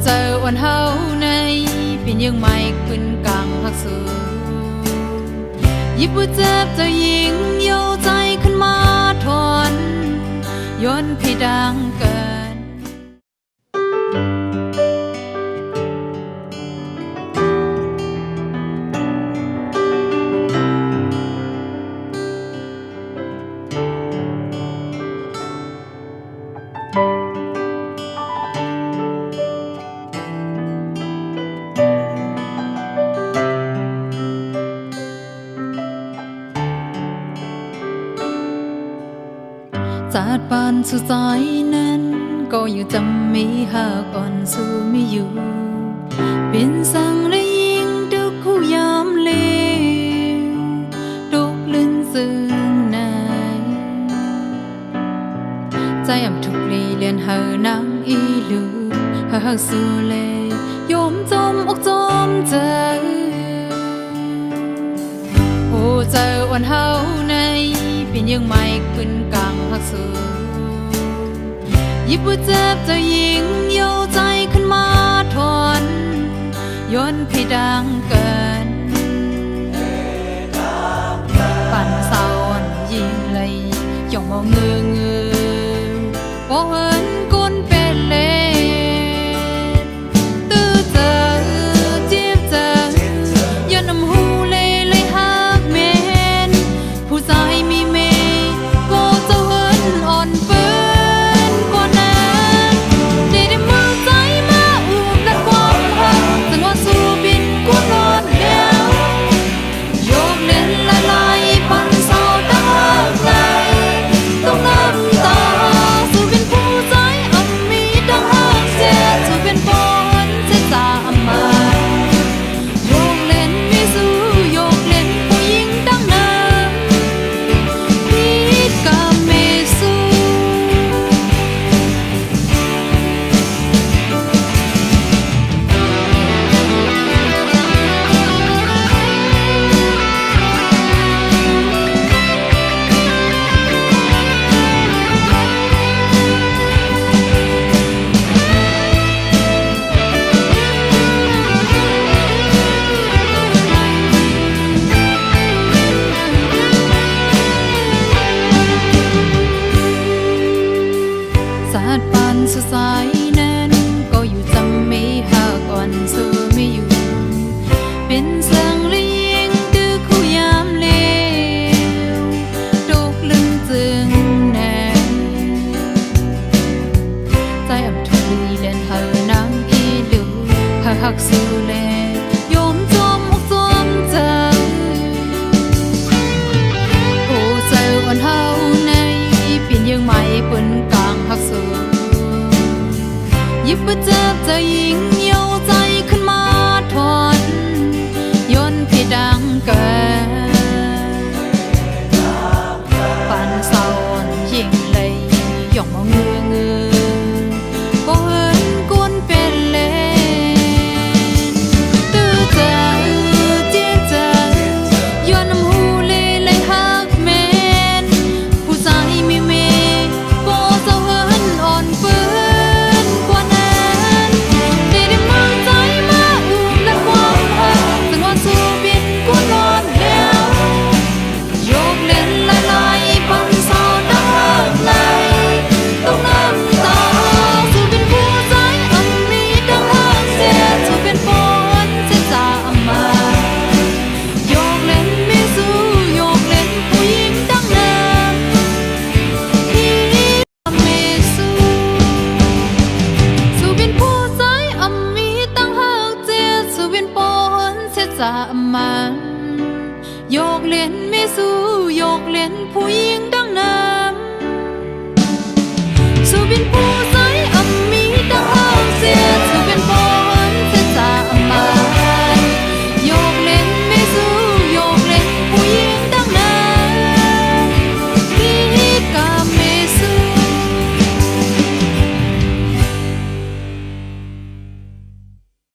เจอวันเฮาในเป็นยังไม่ขึ้นกลางหักสูยิบว่าเจ็บเจ้าหญิงโยใจขึ้นมาทนย้อนพี่ดังเกินจัดปานสุดใจนั้นก็อยู่จำมีหากอ่อนสู้ไม่อยู่เป็นสั่งและยิงทุกคู่ยามเลวทุกลื่นซึ้งในใจอ่ำทุกลีเลียนเฮานังอีลูหากสู้เลยยอมจมอกจมใจโอ้เจอวันเฮาในเป็นยังไม่ขึ้นกลางหักสูยิบว่าเจ็บเจ้าหญิงโยใจขึ้นมาทนย้อนพี่ดังเกินปั่นเศร้ายิงเลยย่องมองเงืพอเห็นก้นเป็นเล่ตื้อเจอจีบเจอย้อนน้ำหูเลยหักเมนผู้ใจมีเมก็จะเหินอ่อนเปื้อนกว่านั้นได้มือใจมาอูบและความหักจนว่าสู้บินกูนอนแล้วโยกเล่นละลายปั่นเศร้าตาไหลต้องน้ำตาสู้เป็นผู้ใจอ่ำมีดังหักเสียสู้เป็นปอนเสียจามาโยกเล่นไม่สู้โยกเล่นผู้หญิงดังน้ำพี่ก็ไม่สู้สาดปานสุดสายนั้นก็อยู่จำไม่หากอ่อนสู้ไม่อยู่เป็นสังและยิงตื้อคู่ยามเลวทุกลึงจึงแน่ใจอ่ำทุกลีเล่นเฮานังอีลูหักสู้เลยอมจมอกจมใจโอ้เจอวันเฮาในเป็นยังไม่เปิ้นกลางหักสูยิบว่าเจ็บเจ้าหญิงโยใจขึ้นมาทนย้อนพี่ดังเกินปั่นเศร้ายิงเลยย่องมองเงืก็เห็นก้นเป็นเล่นตื้อเจอจีบเจอย้อนน้ำหูเลยหักเมนผู้ใจมีเมก็เจ้าเหินอ่อนเปื้อนกว่านั้นได้มือใจมาอูบและความหักจนว่าสู้บินกูนอนแล้วโยกเล่นละลายปั่นเศร้าตาไหลต้องน้ำตาสู้เป็นผู้ใจอ่ำมีดังหักเสียสู้เป็นปอนเสียจามาโยกเล่นไม่สู้โยกเล่นผู้หญิงดังนั้นพี่ไม่สู้สู้เป็นผู้ใจอ่ำมีดังหักเสียสู้เป็นปอนเสียจามาโยกเล่นไม่สู้โยกเล่นผู้หญิงดังนั้นสู้เป็นผู้